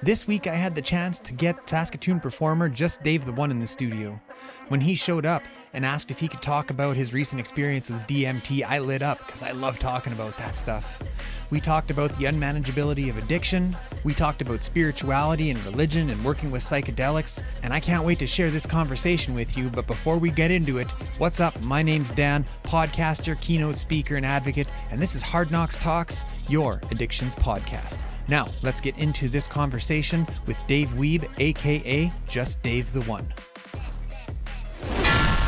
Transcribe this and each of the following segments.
This week I had the chance to get Saskatoon performer JUSTDAVEthe1 in the studio. When he showed up and asked if he could talk about his recent experience with DMT, I lit up because I love talking about that stuff. We talked about the unmanageability of addiction, we talked about spirituality and religion and working with psychedelics, and I can't wait to share this conversation with you. But before we get into it, what's up? My name's Dan, podcaster, keynote speaker, and advocate, and this is Hard Knocks Talks, your addictions podcast. Now, let's get into this conversation with Dave Weibe, aka JUSTDAVEthe1.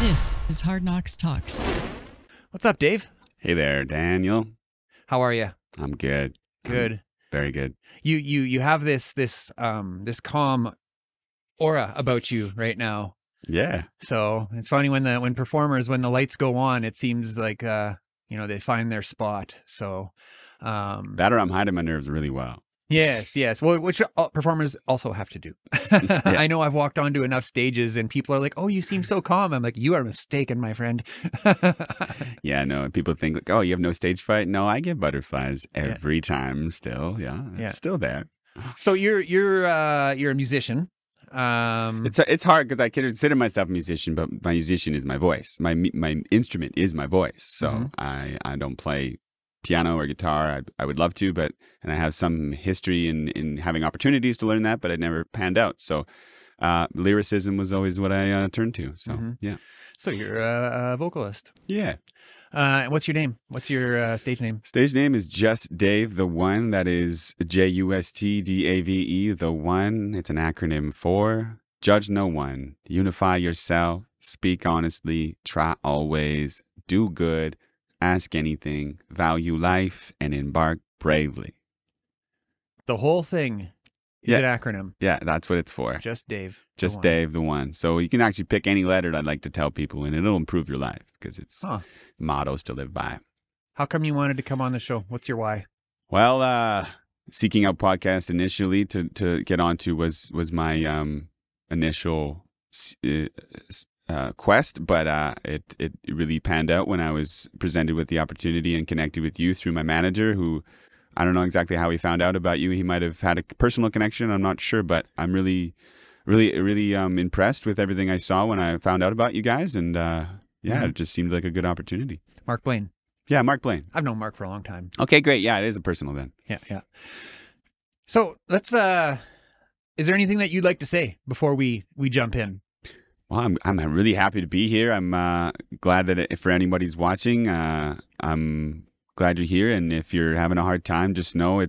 This is Hard Knocks Talks. What's up, Dave? Hey there, Daniel. How are you? I'm good. Good. Very good. You have this calm aura about you right now. Yeah. So it's funny when the lights go on, it seems like they find their spot. So that or I'm hiding my nerves really well. Yes. Well, which performers also have to do. Yeah. I know I've walked onto enough stages and people are like, "Oh, you seem so calm." I'm like, "You are mistaken, my friend." Yeah, no. People think like, "Oh, you have no stage fright." No, I get butterflies every time. Still, it's still there. So you're a musician. It's hard because I consider myself a musician, but my musician is my voice. My instrument is my voice. So I don't play piano or guitar. I would love to, and I have some history in having opportunities to learn that, but I never panned out. So lyricism was always what I turned to. So yeah. So you're a vocalist. Yeah. What's your name? What's your stage name? Stage name is JUSTDAVE1. That is JUSTDAVE the one. It's an acronym for Judge No One, Unify Yourself, Speak Honestly, Try Always, Do Good, Ask Anything, Value Life, and Embark Bravely. The whole thing is an acronym. Yeah, that's what it's for. Just Dave. JUSTDAVE1. So you can actually pick any letter I'd like to tell people, and it'll improve your life because it's mottos to live by. How come you wanted to come on the show? What's your why? Well, seeking out podcast initially to get onto was my initial quest, but it really panned out when I was presented with the opportunity and connected with you through my manager, who I don't know exactly how he found out about you. He might have had a personal connection. I'm not sure, but I'm really impressed with everything I saw when I found out about you guys, and it just seemed like a good opportunity. Mark Blaine. Yeah, Mark Blaine. I've known Mark for a long time. Okay, great. Yeah, it is a personal then. Yeah. So let's. Is there anything that you'd like to say before we jump in? Well, I'm really happy to be here. I'm glad that for anybody's watching, I'm glad you're here. And if you're having a hard time, just know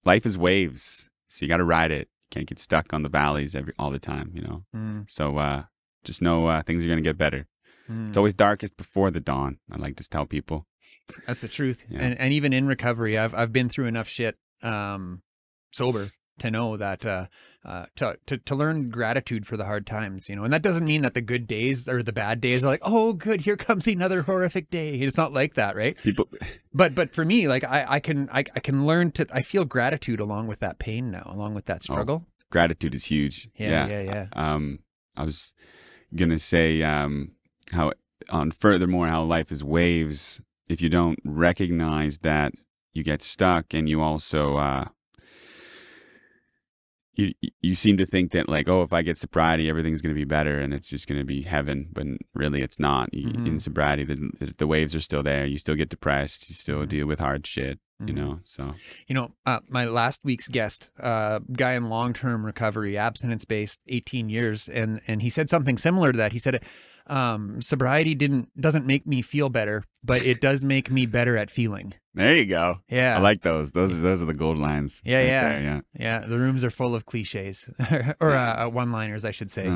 life is waves. So you got to ride it. You can't get stuck on the valleys all the time, So just know things are going to get better. It's always darkest before the dawn. I like to tell people. That's the truth. Yeah. And even in recovery, I've been through enough shit sober to know that to learn gratitude for the hard times, and that doesn't mean that the good days or the bad days are like, oh, good, here comes another horrific day. It's not like that, right? But for me, like I can learn I feel gratitude along with that pain now, along with that struggle. Oh, gratitude is huge. Yeah. I was gonna say how life is waves. If you don't recognize that, you get stuck, and you also you seem to think that like, oh, if I get sobriety, everything's going to be better and it's just going to be heaven. But really, it's not. In sobriety, the waves are still there. You still get depressed. You still deal with hard shit, so. My last week's guest, guy in long-term recovery, abstinence-based, 18 years, and he said something similar to that. He said, sobriety doesn't make me feel better, but it does make me better at feeling. There you go. Yeah. I like those. Those are the gold lines. Yeah. The rooms are full of cliches or one-liners, I should say.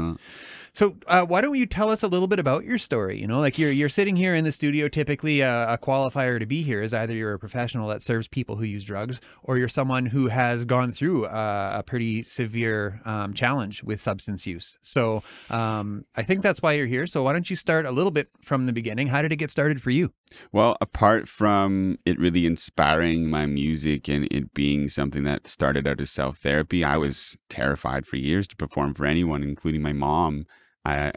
So why don't you tell us a little bit about your story? Like you're sitting here in the studio. Typically a qualifier to be here is either you're a professional that serves people who use drugs, or you're someone who has gone through a pretty severe challenge with substance use. So I think that's why you're here. So why don't you start a little bit from the beginning? How did it get started for you? Well, apart from it really inspiring my music and it being something that started out as self-therapy, I was terrified for years to perform for anyone, including my mom. I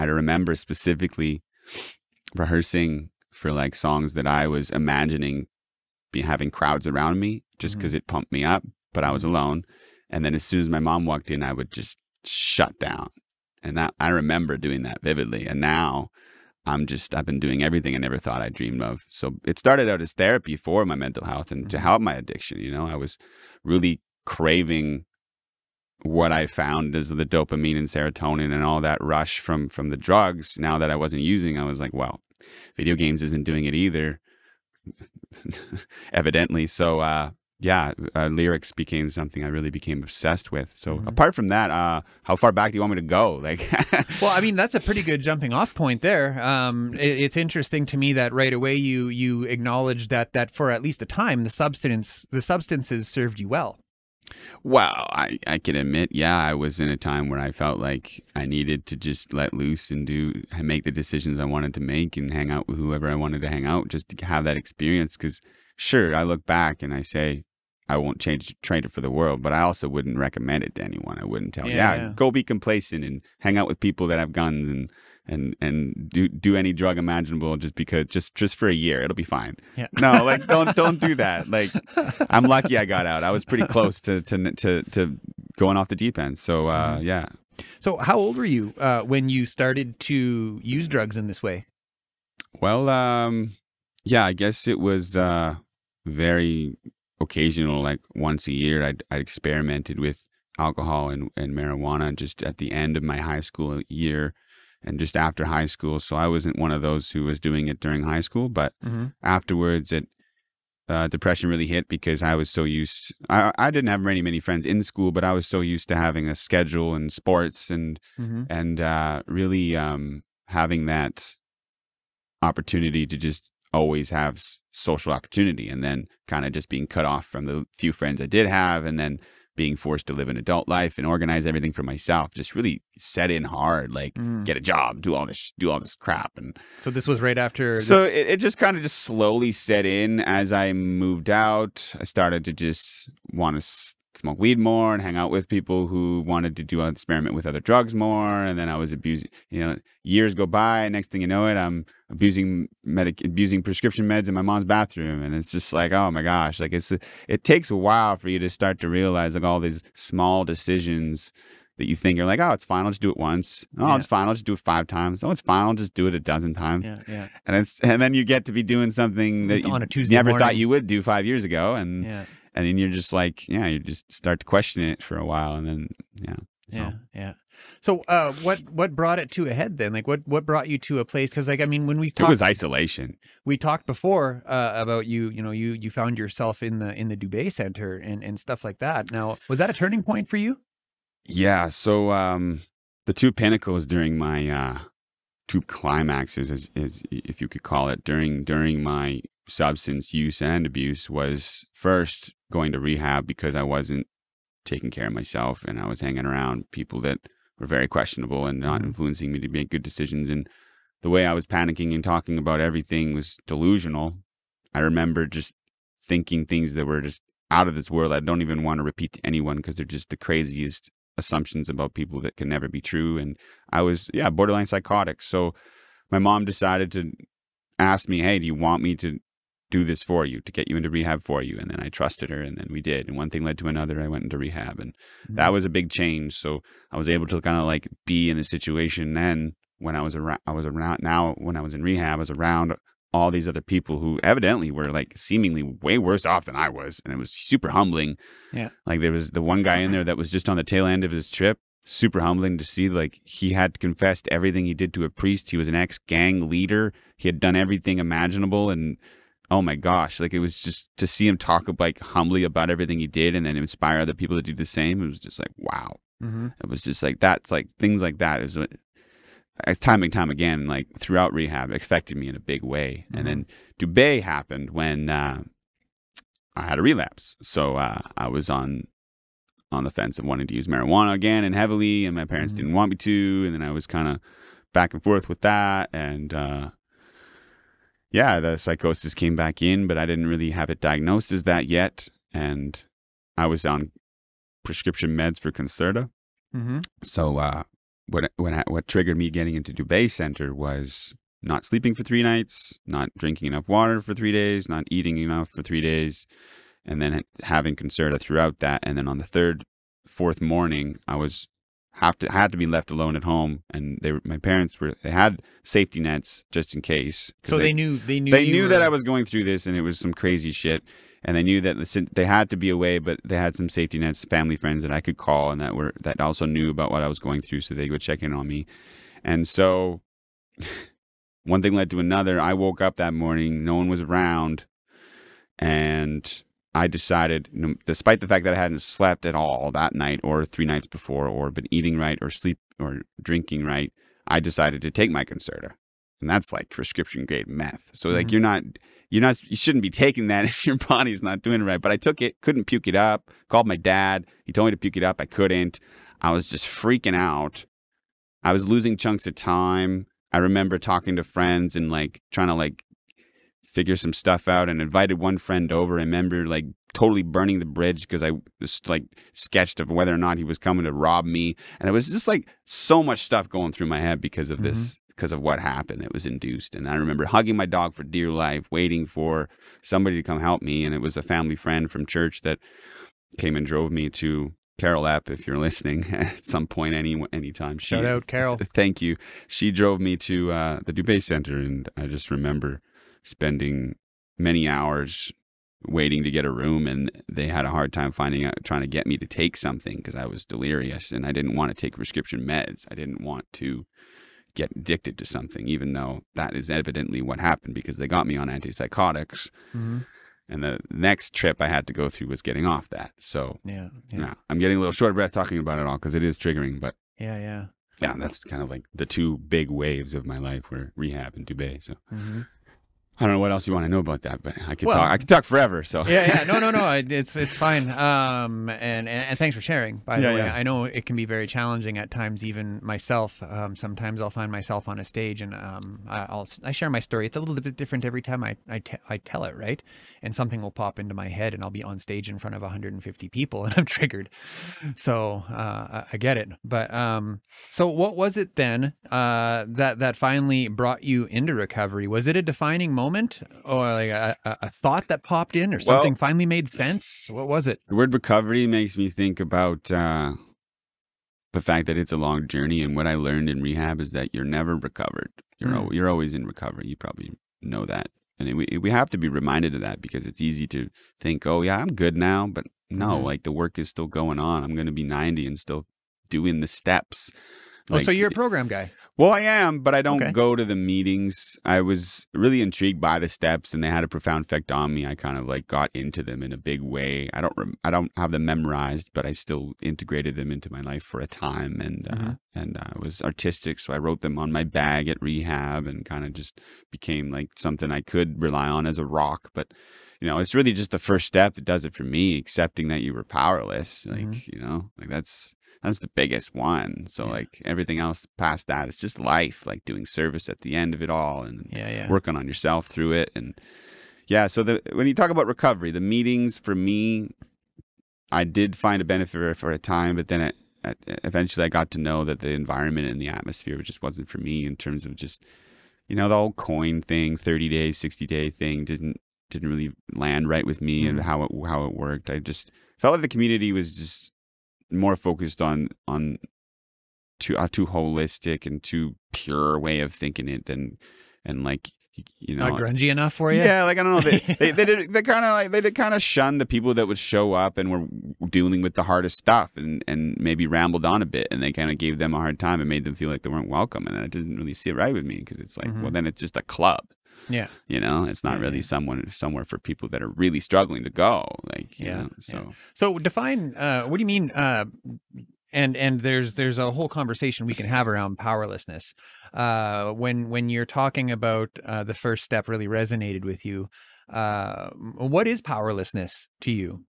remember specifically rehearsing for like songs that I was imagining having crowds around me just because it pumped me up. but I was alone. And then as soon as my mom walked in, I would just shut down. And that I remember doing that vividly. And now I've been doing everything I never thought I dreamed of. So it started out as therapy for my mental health and to help my addiction. You know, I was really craving what I found as the dopamine and serotonin and all that rush from the drugs. Now that I wasn't using, I was like, well, video games isn't doing it either, evidently. So, lyrics became something I really became obsessed with. So apart from that, how far back do you want me to go? Like, well, I mean, that's a pretty good jumping off point there. It's interesting to me that right away you acknowledged that for at least a time, the substances served you well. Well, I can admit, yeah, I was in a time where I felt like I needed to just let loose and make the decisions I wanted to make and hang out with whoever I wanted to hang out, just to have that experience. Because sure, I look back and I say, I won't trade it for the world, but I also wouldn't recommend it to anyone. I wouldn't tell, go be complacent and hang out with people that have guns and do any drug imaginable just for a year. It'll be fine. Yeah. No, like don't do that. Like, I'm lucky I got out. I was pretty close to going off the deep end. So yeah. So how old were you when you started to use drugs in this way? Well, yeah, I guess it was very occasional. Like once a year, I experimented with alcohol and marijuana just at the end of my high school year and just after high school. So I wasn't one of those who was doing it during high school, but afterwards depression really hit because I was so used. I didn't have many friends in school, but I was so used to having a schedule and sports and really having that opportunity to just always have social opportunity, and then kind of just being cut off from the few friends I did have, and then being forced to live an adult life and organize everything for myself just really set in hard, like get a job, do all this crap. And so this was right after. So it just kind of just slowly set in as I moved out. I started to just want to smoke weed more and hang out with people who wanted to do an experiment with other drugs more. And then I was abusing, years go by. Next thing you know it, I'm abusing prescription meds in my mom's bathroom. And it's just like, oh my gosh, like it takes a while for you to start to realize like all these small decisions that you think are like, oh, it's fine, I'll just do it once. Oh, it's fine, I'll just do it 5 times. Oh, it's fine, I'll just do it a dozen times. Yeah. And then you get to be doing something that on a you Tuesday never morning. thought you would do 5 years ago. And then you're just like, you just start to question it for a while, and then So what brought it to a head then? Like what brought you to a place? Because like, I mean, when we talked, it was isolation. We talked before about you found yourself in the Dubé Center and stuff like that. Now, was that a turning point for you? Yeah. So the 2 pinnacles during my 2 climaxes, is if you could call it, during my substance use and abuse was first going to rehab because I wasn't taking care of myself and I was hanging around people that were very questionable and not influencing me to make good decisions. And the way I was panicking and talking about everything was delusional. I remember just thinking things that were just out of this world. I don't even want to repeat to anyone because they're just the craziest assumptions about people that can never be true. And I was, borderline psychotic. So my mom decided to ask me, hey, do you want me to do this for you, to get you into rehab for you? And then I trusted her, and then we did. And one thing led to another. I went into rehab, and that was a big change. So I was able to kind of like be in a situation then when I was around now when I was in rehab, I was around all these other people who evidently were like seemingly way worse off than I was. And it was super humbling. Yeah. Like there was the one guy in there that was just on the tail end of his trip. Super humbling to see, like he had confessed everything he did to a priest. He was an ex-gang leader. He had done everything imaginable, and oh my gosh, like it was just to see him talk like humbly about everything he did and then inspire other people to do the same. It was just like, wow. It was just like, that's like things like that is what time and time again, like throughout rehab, affected me in a big way. And then Dubé happened when I had a relapse. So I was on the fence of wanting to use marijuana again and heavily, and my parents didn't want me to. And then I was kind of back and forth with that. And the psychosis came back in, but I didn't really have it diagnosed as that yet. And I was on prescription meds for Concerta. So what triggered me getting into Dubé Center was not sleeping for 3 nights, not drinking enough water for 3 days, not eating enough for 3 days, and then having Concerta throughout that. And then on the third, fourth morning, I had to be left alone at home, and my parents had safety nets just in case. So they knew that I was going through this, and it was some crazy shit, and they knew that they had to be away, but they had some safety nets, family friends that I could call, and that also knew about what I was going through, so they would check in on me. And so one thing led to another. I woke up that morning, no one was around, and I decided, despite the fact that I hadn't slept at all that night or 3 nights before, or been eating right or sleep or drinking right, I decided to take my Concerta. And that's like prescription grade meth. So like you shouldn't be taking that if your body's not doing it right. But I took it, couldn't puke it up, called my dad. He told me to puke it up. I couldn't. I was just freaking out. I was losing chunks of time. I remember talking to friends and like trying to like figure some stuff out, and invited one friend over. I remember like totally burning the bridge because I was like sketched of whether or not he was coming to rob me. And it was just like so much stuff going through my head because of this, because of what happened. It was induced. And I remember hugging my dog for dear life, waiting for somebody to come help me. And it was a family friend from church that came and drove me to Carol Epp, if you're listening at some point, anytime. Shout out, Carol. Thank you. She drove me to the Dubé Center, and I just remember spending many hours waiting to get a room, and they had a hard time trying to get me to take something because I was delirious, and I didn't want to take prescription meds. I didn't want to get addicted to something, even though that is evidently what happened, because they got me on antipsychotics. And the next trip I had to go through was getting off that. So yeah, I'm getting a little short of breath talking about it all because it is triggering, but yeah, that's kind of like the 2 big waves of my life were rehab and Dubé. So I don't know what else you want to know about that, but I could talk forever. So no, it's fine. And thanks for sharing. By the way, I know it can be very challenging at times, even myself. Sometimes I'll find myself on a stage, and I share my story. It's a little bit different every time I tell it, right? And something will pop into my head, and I'll be on stage in front of 150 people, and I'm triggered. So I get it. But so what was it then that finally brought you into recovery? Was it a defining moment, or like a thought that popped in, or something finally made sense? What was it? The word recovery makes me think about the fact that it's a long journey, and what I learned in rehab is that you're never recovered. You're always in recovery. You probably know that, and we have to be reminded of that, because it's easy to think, oh yeah, I'm good now, but no, like the work is still going on. I'm going to be 90 and still doing the steps. So you're a program guy. Well, I am, but I don't go to the meetings. I was really intrigued by the steps, and they had a profound effect on me. I kind of like got into them in a big way. I don't have them memorized, but I still integrated them into my life for a time. And I was artistic, so I wrote them on my bag at rehab, and kind of just became like something I could rely on as a rock. But it's really just the first step that does it for me, accepting that you were powerless. Like like that's the biggest one. So like everything else past that, it's just life, like doing service at the end of it all, and working on yourself through it. And so when you talk about recovery, the meetings for me, I did find a benefit for a time, but then eventually I got to know that the environment and the atmosphere just wasn't for me, in terms of just, the whole coin thing, 30-day, 60-day thing didn't really land right with me, and how it worked. I just felt like the community was just more focused on a too holistic and too pure way of thinking it and like not grungy enough for you. Yeah, like I don't know. They kind of shunned the people that would show up and were dealing with the hardest stuff, and maybe rambled on a bit, and they kind of gave them a hard time and made them feel like they weren't welcome. And I didn't really sit right with me, because it's like, well, then it's just a club. Yeah. It's not really somewhere for people that are really struggling to go. Like, So define, what do you mean? And there's a whole conversation we can have around powerlessness. When you're talking about the first step really resonated with you, what is powerlessness to you?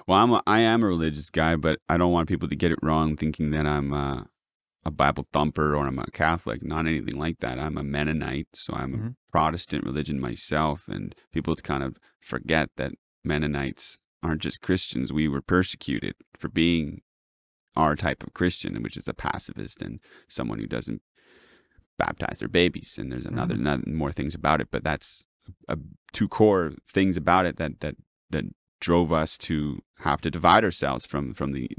Well, I am a religious guy, but I don't want people to get it wrong, thinking that I'm a Bible thumper or I'm a Catholic. Not anything like that. I'm a Mennonite, so I'm a Protestant religion myself, and people kind of forget that Mennonites aren't just Christians. We were persecuted for being our type of Christian, which is a pacifist and someone who doesn't baptize their babies. And there's another more things about it, but that's 2 core things about it that drove us to have to divide ourselves from the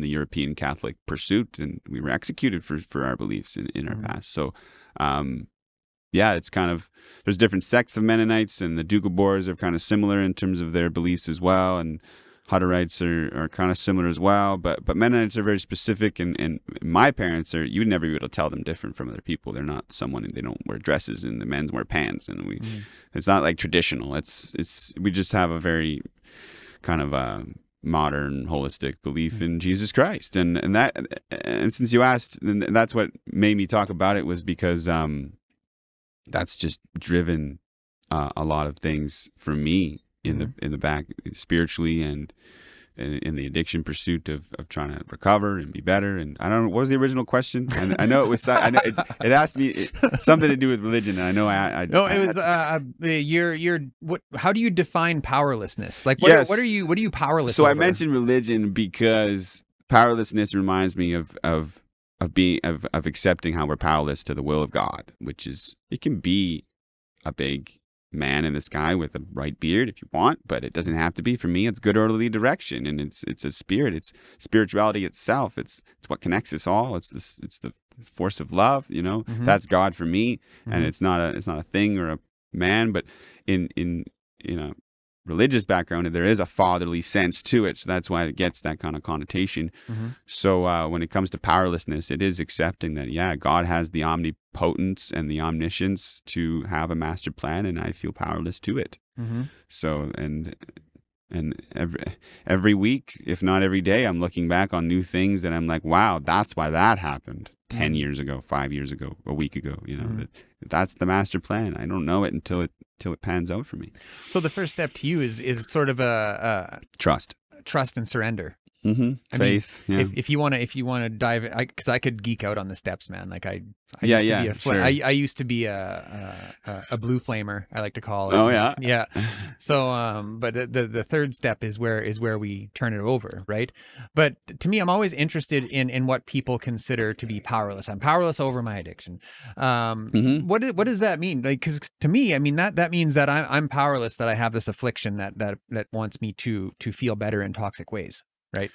European Catholic pursuit, and we were executed for our beliefs in our past. So, yeah, it's kind of, there's different sects of Mennonites, and the Doukhobors are kind of similar in terms of their beliefs as well, and Hutterites are kind of similar as well, but Mennonites are very specific, and my parents are, you would never be able to tell them different from other people. They're not someone, they don't wear dresses, and the men wear pants, and it's not like traditional. We just have a very kind of modern, holistic belief in Jesus Christ, and since you asked, and that's what made me talk about it, was because that's just driven a lot of things for me in the back, spiritually, and in the addiction pursuit of trying to recover and be better. And I don't know, what was the original question? I know it was, I know it asked me something to do with religion. And I know how do you define powerlessness? Like, what are you powerless So over? I mentioned religion because powerlessness reminds me of accepting how we're powerless to the will of God, which is, it can be a big man in the sky with a bright beard if you want, but it doesn't have to be. For me, it's good orderly direction, and it's a spirit. It's spirituality itself. It's what connects us all. It's the force of love. That's God for me, and it's not a thing or a man, but in a religious background, there is a fatherly sense to it, so that's why it gets that kind of connotation. So when it comes to powerlessness, it is accepting that, yeah, God has the omnipotence and the omniscience to have a master plan, and I feel powerless to it. So and every week, if not every day, I'm looking back on new things that I'm like, wow, that's why that happened 10 years ago, 5 years ago, a week ago. That's the master plan. I don't know it until it pans out for me. So the first step to you is sort of a trust and surrender. Faith. I mean, yeah. if you want to dive, because I could geek out on the steps, man. Like I used to be a blue flamer, I like to call it. Oh yeah, yeah. So, but the third step is where we turn it over, right? But to me, I'm always interested in what people consider to be powerless. I'm powerless over my addiction. What does that mean? Like, because to me, I mean that means that I'm powerless. That I have this affliction that wants me to feel better in toxic ways. Right.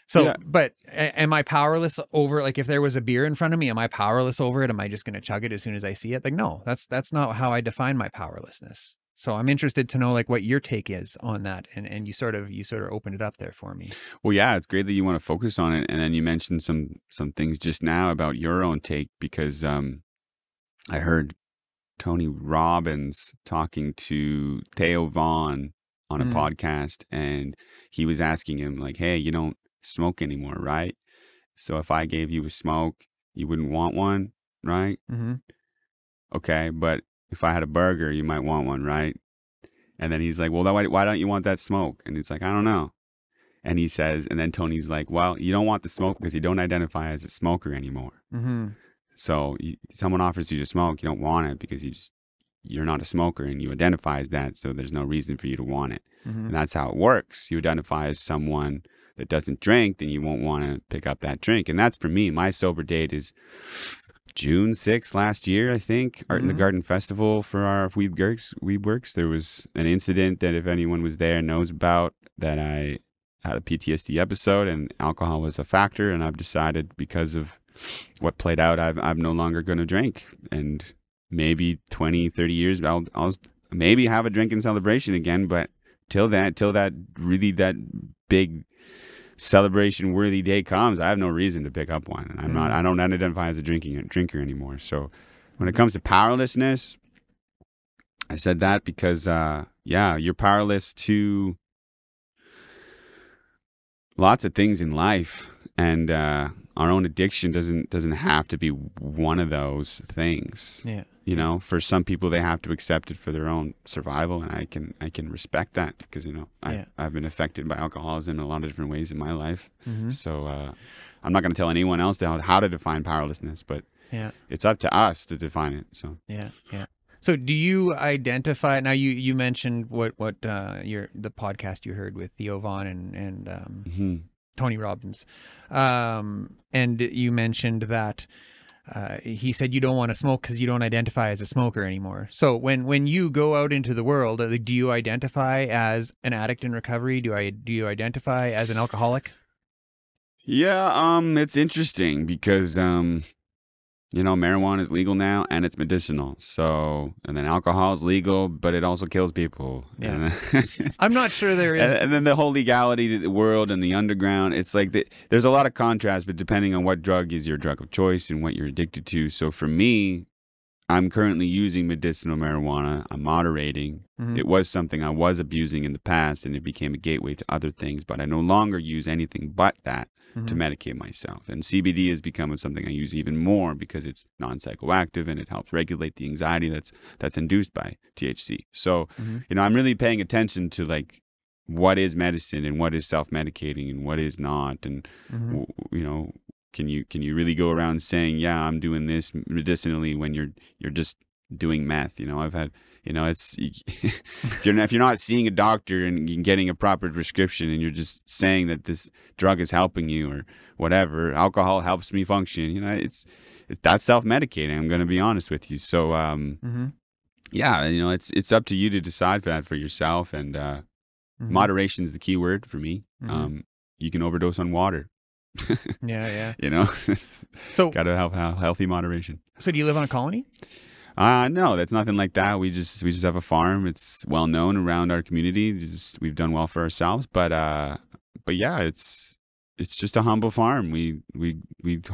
So, yeah. But am I powerless over, like, if there was a beer in front of me, am I powerless over it? Am I just going to chug it as soon as I see it? Like, no, that's not how I define my powerlessness. So I'm interested to know, like, what your take is on that. And you sort of opened it up there for me. Well, yeah, it's great that you want to focus on it. And then you mentioned some things just now about your own take, because I heard Tony Robbins talking to Theo Vaughn on a podcast, and he was asking him, like, hey, you don't smoke anymore, right? So if I gave you a smoke, you wouldn't want one, right? Okay, but if I had a burger, you might want one, right? And then he's like, well, why don't you want that smoke? And it's like, I don't know. And he says, and then Tony's like, well, you don't want the smoke because you don't identify as a smoker anymore. So someone offers you to smoke, you don't want it because you're not a smoker and you identify as that, so there's no reason for you to want it. And that's how it works. You identify as someone that doesn't drink, then you won't want to pick up that drink. And that's for me. My sober date is June 6th last year, I think. Art in the Garden Festival for our Weebworks. There was an incident that, if anyone was there, knows about, that I had a PTSD episode, and alcohol was a factor, and I've decided, because of what played out, I'm no longer going to drink. And maybe 20, 30 years, I'll maybe have a drinking celebration again, but till that big celebration worthy day comes, I have no reason to pick up one. And I don't identify as a drinker anymore. So when it comes to powerlessness, I said that because you're powerless to lots of things in life, and our own addiction doesn't have to be one of those things. Yeah. For some people, they have to accept it for their own survival, and I can respect that, because I've been affected by alcoholism in a lot of different ways in my life. So I'm not going to tell anyone else how to define powerlessness, but it's up to us to define it. So So do you identify, now you mentioned what the podcast you heard with Theo Vaughn and Tony Robbins, and you mentioned that he said you don't want to smoke because you don't identify as a smoker anymore. So when you go out into the world, do you identify as an addict in recovery? Do you identify as an alcoholic? Yeah, it's interesting because you know, marijuana is legal now and it's medicinal. So, and then alcohol is legal, but it also kills people. Yeah. And, I'm not sure there is. and then the whole legality of the world and the underground, it's like there's a lot of contrast, but depending on what drug is your drug of choice and what you're addicted to. So for me, I'm currently using medicinal marijuana. I'm moderating. Mhm. It was something I was abusing in the past, and it became a gateway to other things. But I no longer use anything but that to medicate myself. And CBD has become something I use even more because it's non-psychoactive and it helps regulate the anxiety that's induced by THC. So, you know, I'm really paying attention to like what is medicine and what is self-medicating and what is not, and you know. Can you really go around saying, yeah, I'm doing this medicinally when you're just doing meth? You know, I've had, you know, it's if you're not seeing a doctor and getting a proper prescription and you're just saying that this drug is helping you or whatever, alcohol helps me function. You know, that's self-medicating. I'm going to be honest with you. So, yeah, you know, it's up to you to decide that for yourself. And moderation is the key word for me. You can overdose on water. Yeah. You know, So gotta have healthy moderation. So do you live on a colony? No, that's nothing like that. We just have a farm. It's well known around our community. We've done well for ourselves, but yeah, it's just a humble farm. We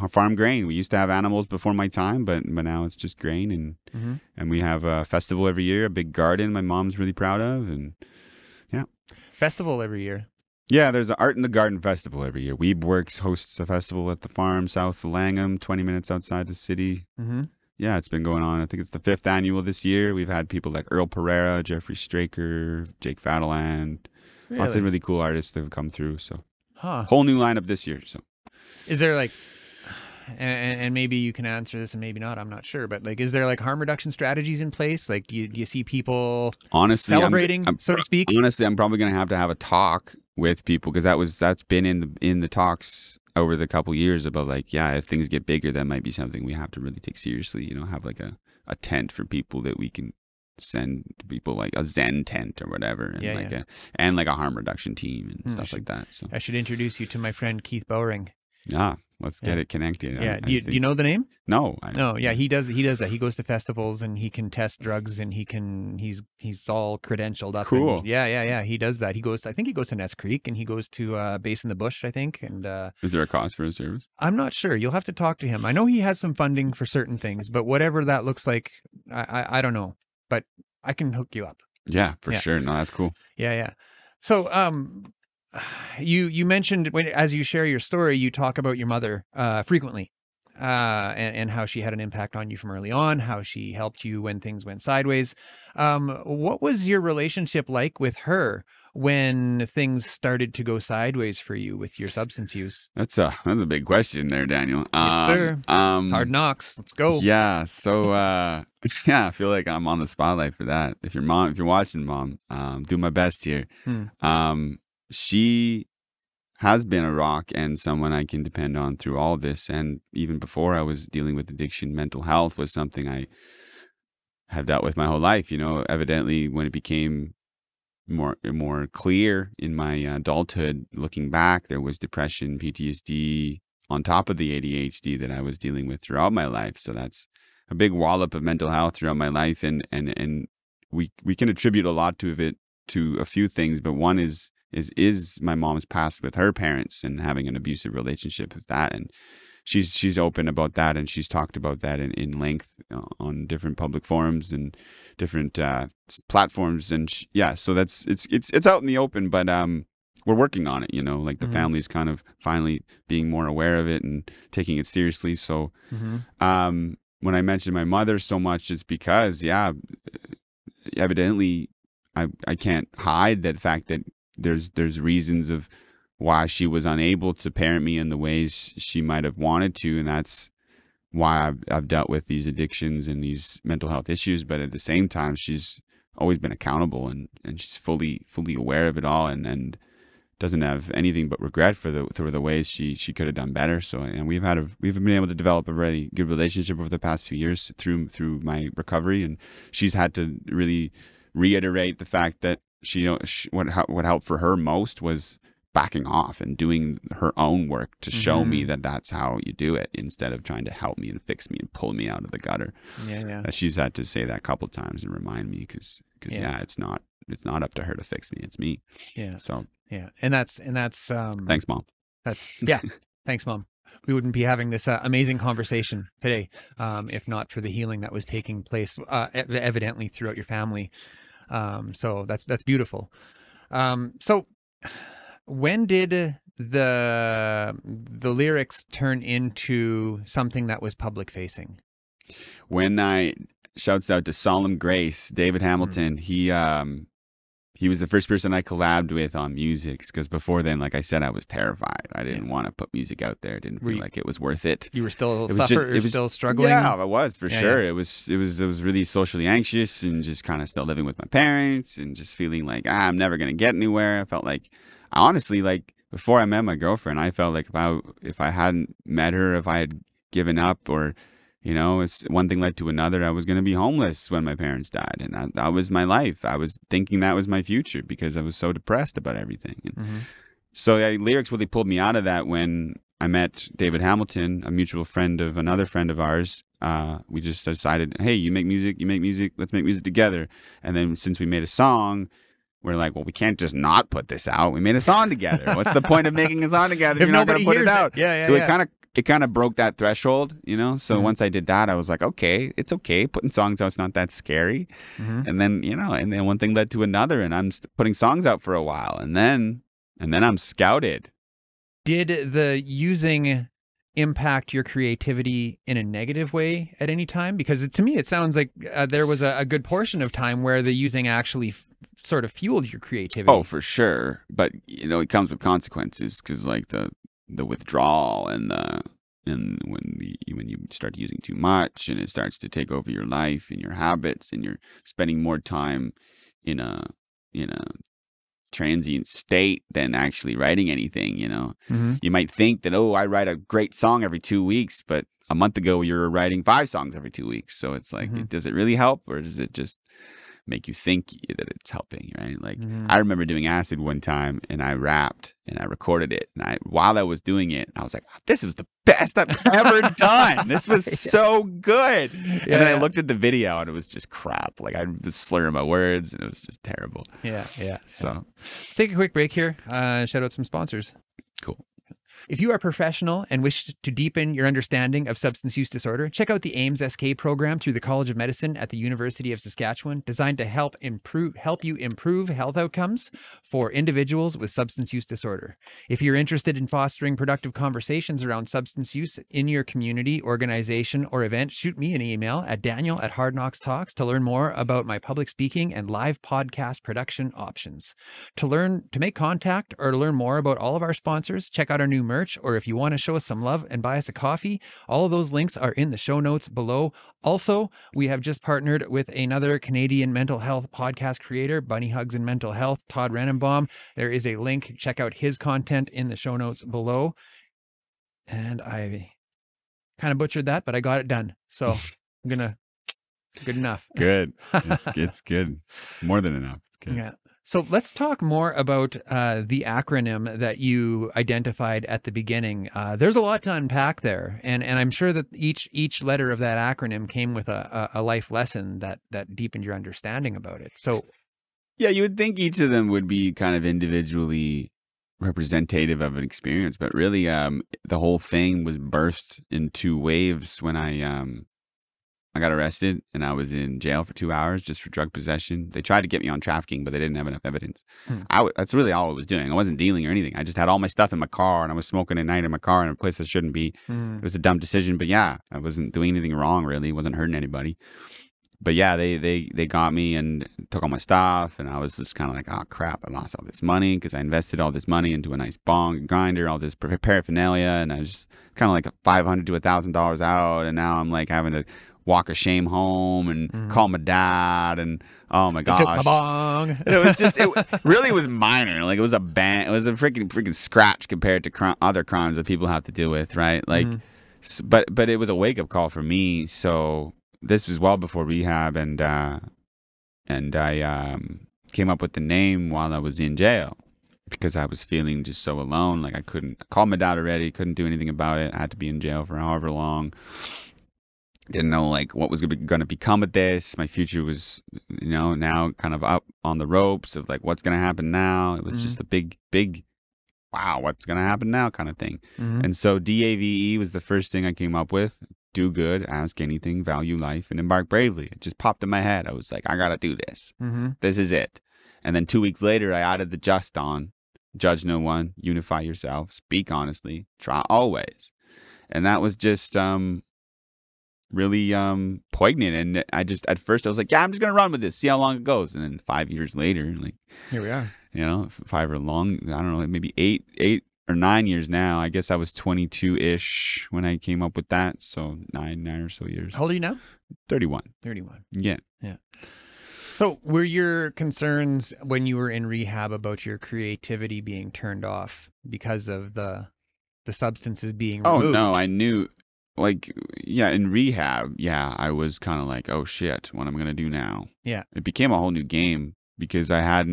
farm grain. We used to have animals before my time, but now it's just grain, and we have a festival every year, a big garden my mom's really proud of, and yeah, Festival every year. Yeah, there's an Art in the Garden festival every year. Weibe Works hosts a festival at the farm south of Langham, 20 minutes outside the city. Yeah, it's been going on. I think it's the 5th annual this year. We've had people like Earl Pereira, Jeffrey Straker, Jake Fataland. Lots of really cool artists that have come through. So, whole new lineup this year. So, is there like, and maybe you can answer this and maybe not, I'm not sure, but like, is there like harm reduction strategies in place? Like, do you see people honestly celebrating, so to speak? Honestly, I'm probably going to have a talk with people because that's been in the talks over the couple years about like, yeah, if things get bigger, that might be something we have to really take seriously. You know, have like a tent for people that we can send to people, like a Zen tent or whatever, and like a harm reduction team and stuff like that. So I should introduce you to my friend Keith Bowring. Let's get it connected. Yeah. Do you know the name? No. No. Yeah, he does that. He goes to festivals and he can test drugs and he's all credentialed up. Cool. And yeah. He does that. I think he goes to Ness Creek and he goes to Base in the Bush, I think. And is there a cost for his service? I'm not sure. You'll have to talk to him. I know he has some funding for certain things, but whatever that looks like, I don't know. But I can hook you up. Yeah, for sure. No, that's cool. Yeah. So you mentioned as you share your story, you talk about your mother frequently, and how she had an impact on you from early on, how she helped you when things went sideways. What was your relationship like with her when things started to go sideways for you with your substance use? That's a big question there, Daniel. Yes, sir. Hard knocks. Let's go. Yeah. So yeah, I feel like I'm on the spotlight for that. If you're watching, Mom, do my best here. She has been a rock and someone I can depend on through all this. And even before I was dealing with addiction, mental health was something I have dealt with my whole life. You know, evidently when it became more clear in my adulthood, looking back, there was depression, PTSD on top of the ADHD that I was dealing with throughout my life. So that's a big wallop of mental health throughout my life. And we can attribute a lot to it to a few things, but one is my mom's past with her parents and having an abusive relationship with that. And she's open about that, and she's talked about that in length on different public forums and different platforms. And so it's out in the open, but we're working on it, you know, like the family's kind of finally being more aware of it and taking it seriously. So when I mentioned my mother so much, it's because, evidently I can't hide that fact that there's reasons of why she was unable to parent me in the ways she might have wanted to, and that's why I've dealt with these addictions and these mental health issues. But at the same time, she's always been accountable and she's fully aware of it all, and doesn't have anything but regret for the ways she could have done better. So, and we've been able to develop a really good relationship over the past few years through my recovery, and she's had to really reiterate the fact that what helped for her most was backing off and doing her own work to show me that that's how you do it, instead of trying to help me and fix me and pull me out of the gutter. She's had to say that a couple of times and remind me, because it's not up to her to fix me, it's me. So and that's thanks, Mom. Thanks, Mom. We wouldn't be having this amazing conversation today if not for the healing that was taking place evidently throughout your family. So that's beautiful. So when did the lyrics turn into something that was public facing? When shouts out to Solemn Grace, David Hamilton. He was the first person I collabed with on music, because before then, like I said, I was terrified. I didn't want to put music out there. I didn't feel like it was worth it. You were still still struggling? Yeah, I was, for sure. It was really socially anxious, and just kind of still living with my parents, and just feeling like I'm never going to get anywhere. I felt like, honestly, like before I met my girlfriend, I felt like if I hadn't met her, if I had given up, or it's one thing led to another, I was going to be homeless when my parents died. And that was my life. I was thinking that was my future, because I was so depressed about everything. And so lyrics really pulled me out of that when I met David Hamilton, a mutual friend of another friend of ours. We just decided, hey, you make music, let's make music together. And then since we made a song, we're like, well, we can't just not put this out. We made a song together. What's the point of making a song together if you're not going to put it out? So it kind of broke that threshold, So once I did that, I was like, okay, it's okay. Putting songs out is not that scary. And then, and then one thing led to another, and I'm putting songs out for a while, and then I'm scouted. Did the using impact your creativity in a negative way at any time? Because to me, it sounds like there was a good portion of time where the using actually sort of fueled your creativity. Oh, for sure. But, it comes with consequences, because like the withdrawal and when you start using too much, and it starts to take over your life and your habits, and you're spending more time in a transient state than actually writing anything. You might think that, I write a great song every 2 weeks, but a month ago you were writing 5 songs every 2 weeks. So it's like, does it really help, or does it just make you think that it's helping, right? Like I remember doing acid one time, and I rapped and I recorded it, and while I was doing it, I was like, this was the best I've ever done. This was so good. And then I looked at the video, and it was just crap. Like I was slurring my words, and it was just terrible. So let's take a quick break here. Shout out some sponsors. Cool. If you are a professional and wish to deepen your understanding of substance use disorder, check out the AIMS SK program through the College of Medicine at the University of Saskatchewan, designed to help you improve health outcomes for individuals with substance use disorder. If you're interested in fostering productive conversations around substance use in your community, organization, or event, shoot me an email at Daniel@HardKnocksTalks to learn more about my public speaking and live podcast production options. To make contact or to learn more about all of our sponsors, check out our new merch, or if you want to show us some love and buy us a coffee, all of those links are in the show notes below. Also, we have just partnered with another Canadian mental health podcast creator, Bunny Hugs and Mental Health, Todd Rennenbaum. There is a link. Check out his content in the show notes below. And I kind of butchered that, but I got it done. So I'm gonna, good enough. Good. It's good. More than enough. It's good. Yeah. So let's talk more about the acronym that you identified at the beginning. There's a lot to unpack there, and I'm sure that each letter of that acronym came with a life lesson that deepened your understanding about it. So, yeah, you would think each of them would be kind of individually representative of an experience, but really, the whole thing was burst in 2 waves when I got arrested, and I was in jail for 2 hours just for drug possession. They tried to get me on trafficking, but they didn't have enough evidence. That's really all I was doing. I wasn't dealing or anything. I just had all my stuff in my car, and I was smoking at night in my car in a place I shouldn't be. It was a dumb decision, but yeah, I wasn't doing anything wrong, really. Wasn't hurting anybody. But yeah, they got me and took all my stuff, and I was just kind of like, oh crap, I lost all this money because I invested all this money into a nice bong grinder, all this paraphernalia, and I was just kind of like $500 to $1,000 out, and now I'm like having to walk of shame home and call my dad, and oh my I took my gosh, bong. it was just it really was minor. Like it was a freaking scratch compared to other crimes that people have to deal with, right? Like, but it was a wake up call for me. So this was well before rehab, and I came up with the name while I was in jail because I was feeling just so alone. Like I call my dad already, couldn't do anything about it. I had to be in jail for however long. Didn't know like what was going to become of this. My future was, now kind of up on the ropes of like what's going to happen now. It was just a big, wow, what's going to happen now kind of thing. And so DAVE was the first thing I came up with. Do good, ask anything, value life, and embark bravely. It just popped in my head. I was like, I got to do this. This is it. And then 2 weeks later, I added the just on. Judge no one, unify yourself, speak honestly, try always. And that was just really poignant. And at first I was like, yeah, I'm just gonna run with this, see how long it goes. And then 5 years later, like Here we are. 5 or long, I don't know, maybe eight or 9 years now. I guess I was 22-ish when I came up with that. So nine or so years. How old are you now? 31. 31. Yeah. So were your concerns when you were in rehab about your creativity being turned off because of the substances being removed? Oh no, I knew, like, in rehab, I was kind of like, oh shit, what am I gonna do now? Yeah. It became a whole new game because I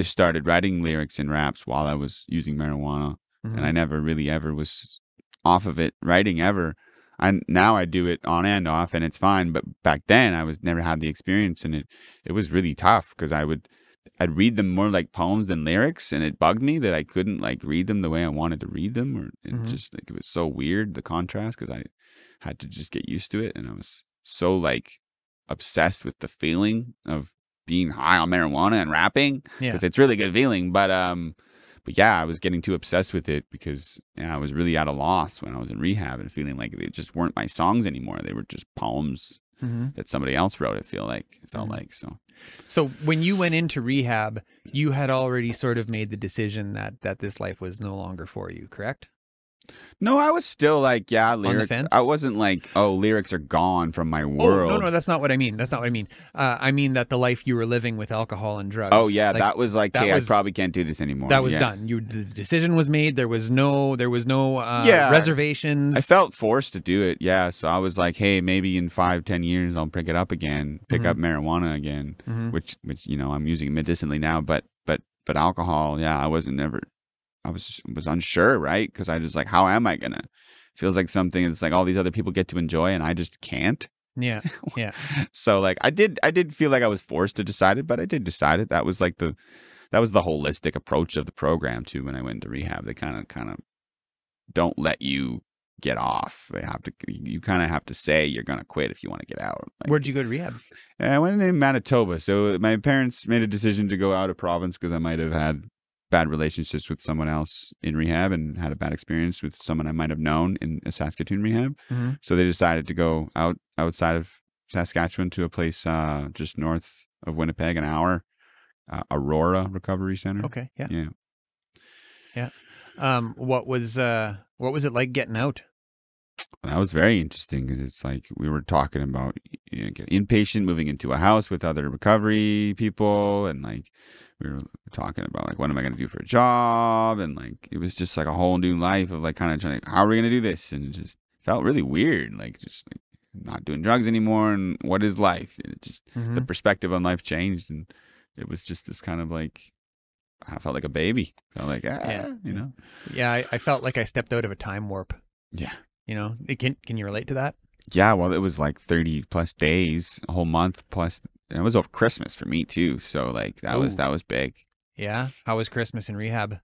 started writing lyrics and raps while I was using marijuana, and I never really ever was off of it writing ever. Now I do it on and off, and it's fine. But back then, I was never had the experience, and it was really tough because I'd read them more like poems than lyrics, and it bugged me that I couldn't like read them the way I wanted to read them, or just like it was so weird, the contrast, because I had to just get used to it, and I was so like obsessed with the feeling of being high on marijuana and rapping because it's really good feeling, but yeah, I was getting too obsessed with it because I was really at a loss when I was in rehab and feeling like they just weren't my songs anymore. They were just poems that somebody else wrote. It felt like so. So when you went into rehab, you had already sort of made the decision that this life was no longer for you, correct? No, I was still like, lyrics. On the fence? I wasn't like, oh, lyrics are gone from my world. Oh, no, that's not what I mean. That's not what I mean. I mean that the life you were living with alcohol and drugs. Oh yeah, like, that was like, hey, I probably can't do this anymore. That was done. The decision was made. There was no reservations. I felt forced to do it. Yeah, so I was like, hey, maybe in 5-10 years I'll pick it up again, pick up marijuana again, which I'm using medicinally now, but alcohol, I was unsure, right? Because I was like, how am I gonna? Feels like something that's like all these other people get to enjoy and I just can't. Yeah. So like I did feel like I was forced to decide it, but I did decide it. That was the holistic approach of the program too. When I went to rehab, they kind of don't let you get off. You kind of have to say you're gonna quit if you want to get out. Like, where'd you go to rehab? I went in Manitoba. So my parents made a decision to go out of province because I might have had bad relationships with someone else in rehab and had a bad experience with someone I might have known in a Saskatoon rehab. So they decided to go outside of Saskatchewan to a place just north of Winnipeg, an hour, Aurora Recovery Center. Okay. Yeah. What was it like getting out? That was very interesting because it's like we were talking about inpatient, moving into a house with other recovery people, and like we were talking about like what am I going to do for a job, and like it was just like a whole new life of like kind of trying, how are we going to do this, and it just felt really weird, like just like not doing drugs anymore, and what is life? And it just the perspective on life changed, and it was just this kind of like I felt like a baby. I felt like Yeah, I felt like I stepped out of a time warp. Yeah. Can you relate to that? Yeah, well, it was like 30 plus days, a whole month plus, and it was over Christmas for me too. So like that was big. Yeah. How was Christmas in rehab?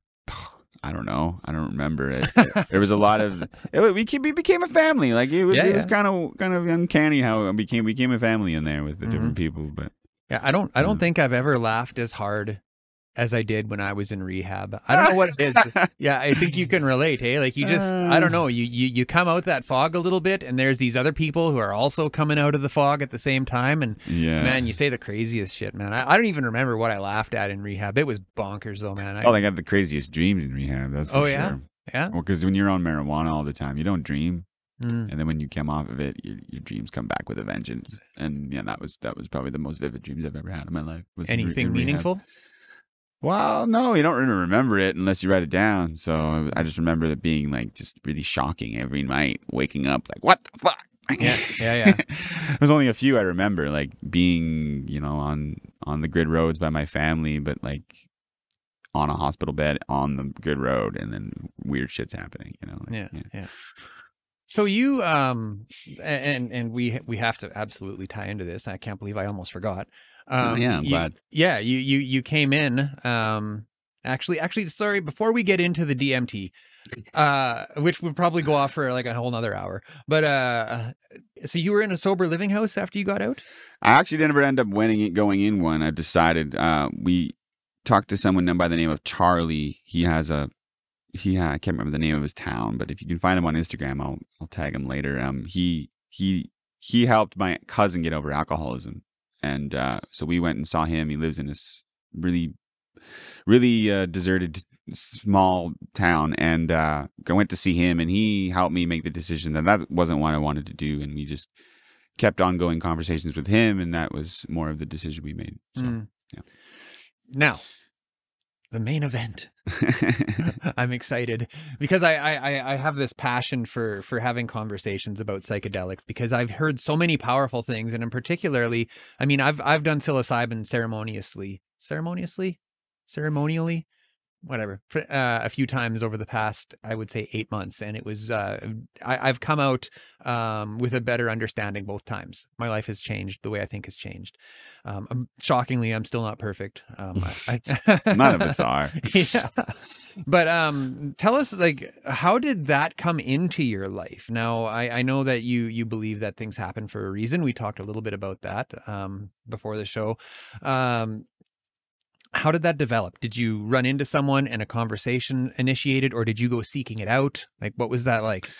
I don't know. I don't remember it. There was a lot of we became a family. Like it was kind of uncanny how we became a family in there with the different people. But yeah, I don't think I've ever laughed as hard as I did when I was in rehab. I don't know what it is. Yeah, I think you can relate, hey? Like you just, I don't know, you come out that fog a little bit, and there's these other people who are also coming out of the fog at the same time, and man, you say the craziest shit, man. I don't even remember what I laughed at in rehab. It was bonkers though, man. I got the craziest dreams in rehab, that's for sure. Yeah? Well, because when you're on marijuana all the time, you don't dream. Mm. And then when you come off of it, your dreams come back with a vengeance. And yeah, that was probably the most vivid dreams I've ever had in my life. Was Anything in rehab. meaningful? Well, no, you don't really remember it unless you write it down. So I just remember it being like just really shocking every night, waking up like, what the fuck? Yeah. There's only a few I remember, like being, on the grid roads by my family, but like on a hospital bed on the good road, and then weird shit's happening, Yeah. So you and we have to absolutely tie into this. I can't believe I almost forgot. I'm glad. Yeah, you came in. Actually, sorry. Before we get into the DMT, which would probably go off for like a whole nother hour. But so you were in a sober living house after you got out? I actually never end up going in one. I decided we talked to someone by the name of Charlie. I can't remember the name of his town, but if you can find him on Instagram, I'll tag him later. He helped my cousin get over alcoholism, and so we went and saw him. He lives in this really deserted small town, and I went to see him, and he helped me make the decision that wasn't what I wanted to do, and we just kept ongoing conversations with him, and that was more of the decision we made. So, yeah. Now, the main event. I'm excited because I have this passion for having conversations about psychedelics, because I've heard so many powerful things, and in particularly, I mean, I've done psilocybin ceremonially, whatever, a few times over the past, I would say 8 months. And it was, I've come out with a better understanding both times. My life has changed. The way I think has changed. Shockingly, I'm still not perfect. None of us are. Yeah. But tell us, like, how did that come into your life? Now, I know that you believe that things happen for a reason. We talked a little bit about that before the show. How did that develop? Did you run into someone and a conversation initiated, or did you go seeking it out? Like, what was that like?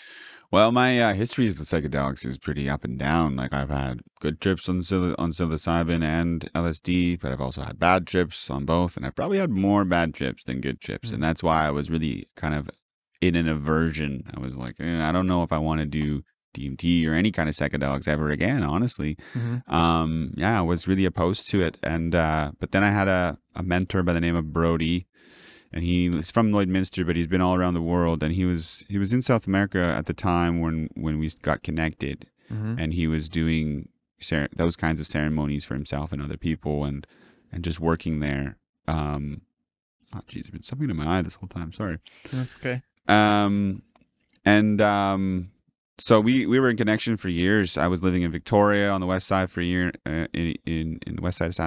Well, my history with psychedelics is pretty up and down. Like, I've had good trips on psilocybin and LSD, but I've also had bad trips on both, and I've probably had more bad trips than good trips. And that's why I was really kind of in an aversion. I was like, I don't know if I want to do DMT or any kind of psychedelics ever again, honestly. I was really opposed to it. And but then I had a mentor by the name of Brody, and he was from Lloydminster, but he's been all around the world. And he was in South America at the time when we got connected, and he was doing those kinds of ceremonies for himself and other people, and just working there. Oh, geez, there's been something in my eye this whole time. Sorry. That's okay. So we were in connection for years. I was living in Victoria on the west side for a year, in the west side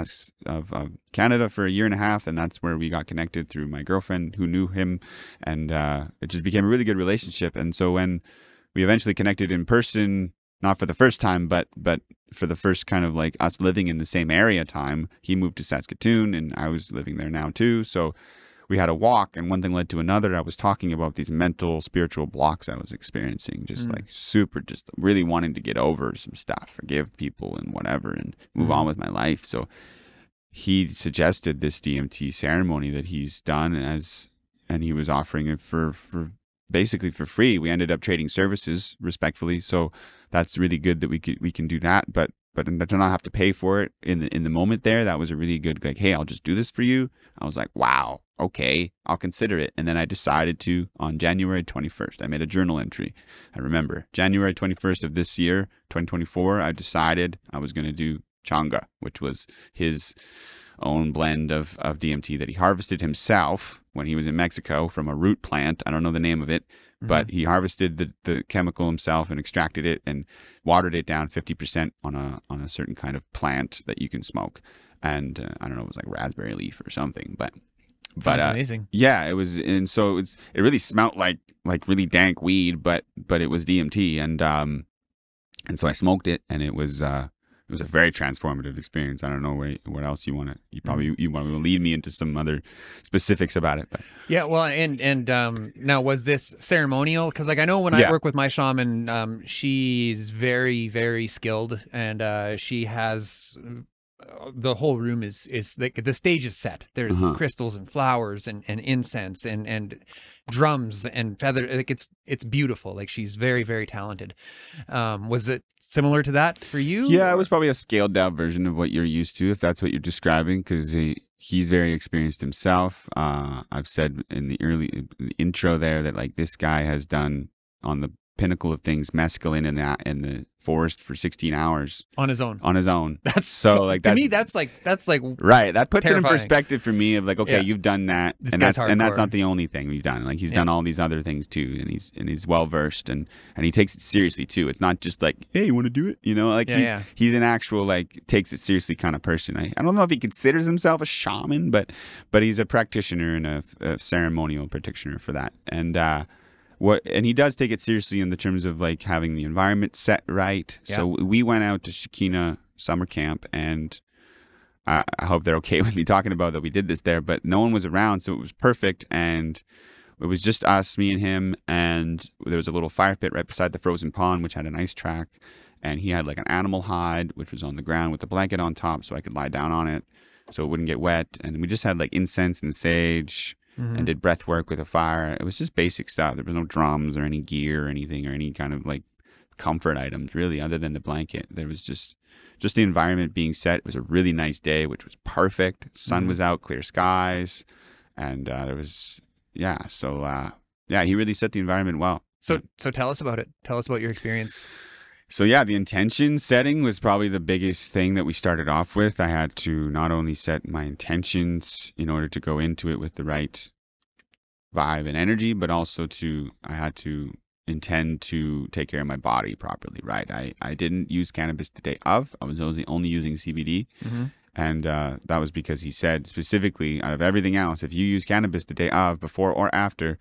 of Canada for a year and a half, and that's where we got connected through my girlfriend who knew him, and it just became a really good relationship. And so when we eventually connected in person, not for the first time, but for the first kind of like us living in the same area time, he moved to Saskatoon, and I was living there now too. So we had a walk, and one thing led to another. I was talking about these mental, spiritual blocks I was experiencing, just really wanting to get over some stuff, forgive people and whatever, and move on with my life. So he suggested this DMT ceremony that he's done, and he was offering it for basically for free. We ended up trading services respectfully. So that's really good that we can do that, but to not have to pay for it in the moment there, that was a really good, like, hey, I'll just do this for you. I was like, wow, okay, I'll consider it. And then I decided to, on January 21st, I made a journal entry. I remember January 21st of this year, 2024, I decided I was going to do Changa, which was his own blend of DMT that he harvested himself when he was in Mexico from a root plant. I don't know the name of it, but he harvested the chemical himself and extracted it and watered it down 50% on a certain kind of plant that you can smoke. And I don't know, it was like raspberry leaf or something, but amazing. Yeah, it was. And so it really smelt like really dank weed, but it was DMT. And so I smoked it, and it was a very transformative experience. I don't know what else you want to. You want to lead me into some other specifics about it. But. Yeah, well, and now, was this ceremonial? Because like I know when I work with my shaman, she's very, very skilled, and she has the whole room is like the stage is set. There's crystals and flowers and incense and drums and feather. Like it's beautiful. Like she's very, very talented. Was it similar to that for you? Yeah, it was probably a scaled down version of what you're used to, if that's what you're describing, because he's very experienced himself. I've said in the intro there that like this guy has done on the pinnacle of things mescaline in the forest for 16 hours on his own. That's so like to me that's like right. That puts terrifying. it in perspective for me of like, okay, you've done that, and that's not the only thing we've done. Like he's done all these other things too, and he's well versed, and he takes it seriously too. It's not just like, hey, you want to do it, like he's an actual like takes it seriously kind of person. I don't know if he considers himself a shaman, but he's a practitioner and a ceremonial practitioner for that, and he does take it seriously in the terms of like having the environment set right. Yeah. So we went out to Shekinah summer camp, and I hope they're okay with me talking about that we did this there, but no one was around, so it was perfect. And it was just us, me and him, and there was a little fire pit right beside the frozen pond, which had an ice track, and he had like an animal hide, which was on the ground with a blanket on top so I could lie down on it so it wouldn't get wet. And we just had like incense and sage. And did breath work with a fire. It was just basic stuff. There was no drums or any gear or anything or any kind of like comfort items really, other than the blanket. There was just the environment being set. It was a really nice day, which was perfect. Sun was out, clear skies, and there was So he really set the environment well. So tell us about it. Tell us about your experience. So yeah, the intention setting was probably the biggest thing that we started off with. I had to not only set my intentions in order to go into it with the right vibe and energy, but also I had to intend to take care of my body properly, right? I didn't use cannabis the day of. I was only using CBD. And that was because he said specifically, out of everything else, if you use cannabis the day of, before or after,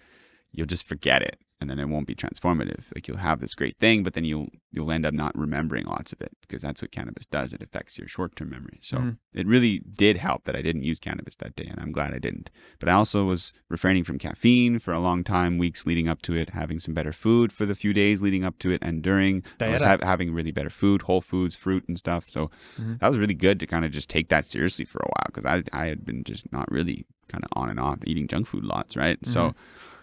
you'll just forget it. And then it won't be transformative. Like you'll have this great thing, but then you'll end up not remembering lots of it, because that's what cannabis does. It affects your short-term memory. So it really did help that I didn't use cannabis that day, and I'm glad I didn't. But I also was refraining from caffeine for a long time, weeks leading up to it, having some better food for the few days leading up to it, and during I was having really better food, whole foods, fruit and stuff. So that was really good to kind of just take that seriously for a while, because I had been just not really kind of on and off eating junk food lots, right? So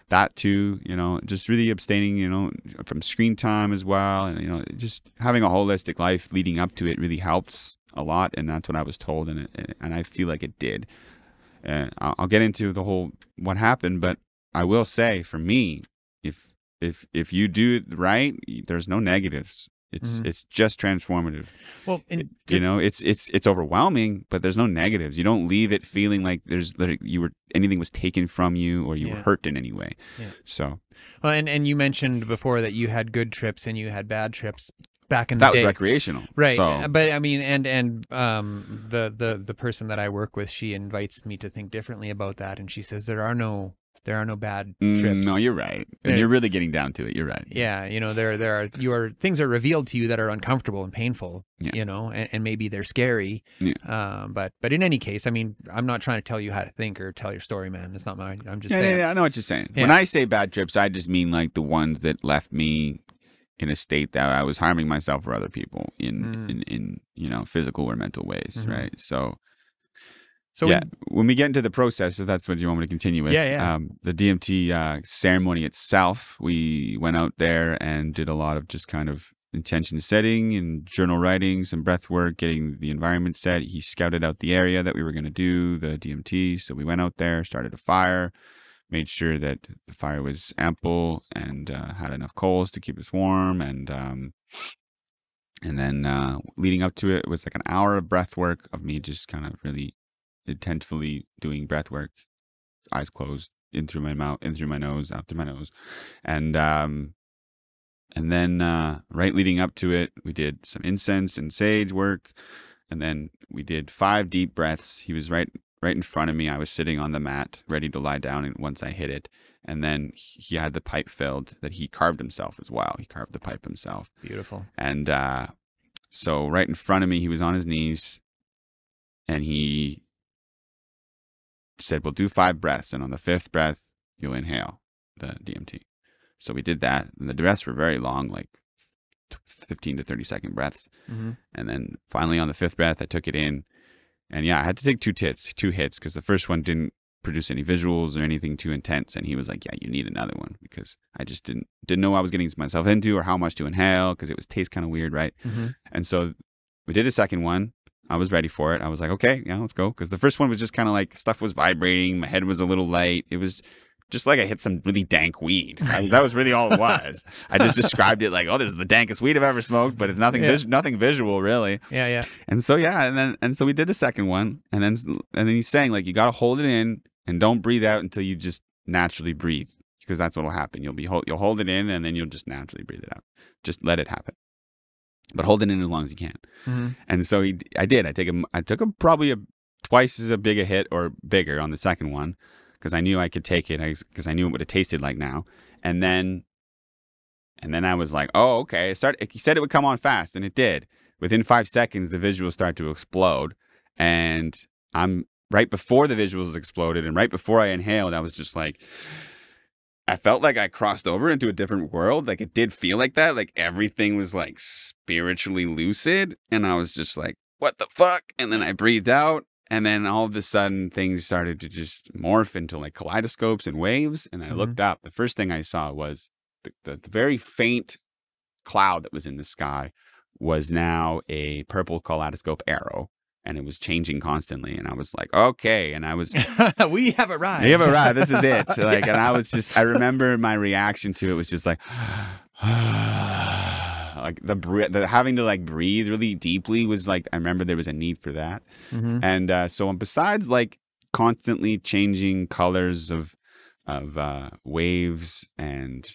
that too, just really abstaining, from screen time as well. And, just having a holistic life leading up to it really helps a lot. And that's what I was told. And I feel like it did. And I'll get into the whole, what happened, but I will say for me, if you do it right, there's no negatives. It's just transformative. Well, it's overwhelming, but there's no negatives. You don't leave it feeling like anything was taken from you or you were hurt in any way. Yeah. So, well, and you mentioned before that you had good trips and you had bad trips back in the day. That was recreational, right? So. But I mean, the person that I work with, she invites me to think differently about that, and she says there are no bad trips. No, you're right. And you're really getting down to it. You're right. Yeah. There are things are revealed to you that are uncomfortable and painful, and maybe they're scary. Yeah. But in any case, I mean, I'm not trying to tell you how to think or tell your story, man. That's not I'm just saying. Yeah, I know what you're saying. Yeah. When I say bad trips, I just mean like the ones that left me in a state that I was harming myself or other people in physical or mental ways, right? So when we get into the process, if that's what you want me to continue with, the DMT ceremony itself, we went out there and did a lot of just kind of intention setting and journal writing, some breath work, getting the environment set. He scouted out the area that we were going to do the DMT. So we went out there, started a fire, made sure that the fire was ample and had enough coals to keep us warm. And then leading up to it was like an hour of breath work of me just kind of really intentfully doing breath work, eyes closed, in through my mouth, in through my nose, out through my nose. And then right leading up to it, we did some incense and sage work. And then we did 5 deep breaths. He was right in front of me. I was sitting on the mat, ready to lie down, and once I hit it. And then he had the pipe filled that he carved himself as well. He carved the pipe himself. Beautiful. And so right in front of me, he was on his knees, and he said, we'll do 5 breaths, and on the 5th breath you'll inhale the DMT. So we did that, and the breaths were very long, like 15 to 30 second breaths. And then finally on the 5th breath I took it in, And yeah, I had to take two hits because the first one didn't produce any visuals or anything too intense. And he was like, yeah, you need another one, because I just didn't know what I was getting myself into or how much to inhale, because it was taste kind of weird, right? Mm-hmm. And so we did a second one. I was ready for it. I was like, okay, yeah, let's go. Because the first one was just kind of like stuff was vibrating. My head was a little light. It was just like I hit some really dank weed. That was really all it was. I just described it like, oh, this is the dankest weed I've ever smoked, but it's nothing nothing visual, really. Yeah. And so, yeah, and so we did a second one. And then he's saying, like, you got to hold it in and don't breathe out until you just naturally breathe, because that's what will happen. You'll hold it in and then you'll just naturally breathe it out. Just let it happen. But hold it in as long as you can. Mm-hmm. And so I did. I took a probably twice as big a hit or bigger on the second one, because I knew I could take it, because I knew what it tasted like now. And then I was like, oh, okay. He said it would come on fast, and it did. Within 5 seconds, the visuals start to explode. And I'm right before the visuals exploded, and right before I inhaled, I was just like, I felt like I crossed over into a different world. Like, it did feel like that. Like, everything was like spiritually lucid. And I was just like, what the fuck? And then I breathed out. And then all of a sudden, things started to just morph into like kaleidoscopes and waves. And I looked up. The first thing I saw was the very faint cloud that was in the sky was now a purple kaleidoscope arrow. And it was changing constantly. And I was like, okay. And I was... We have arrived. We have arrived. This is it. So like, and I was just... I remember my reaction to it was just like... like the having to like breathe really deeply was like... I remember there was a need for that. Mm-hmm. And so besides like constantly changing colors of waves and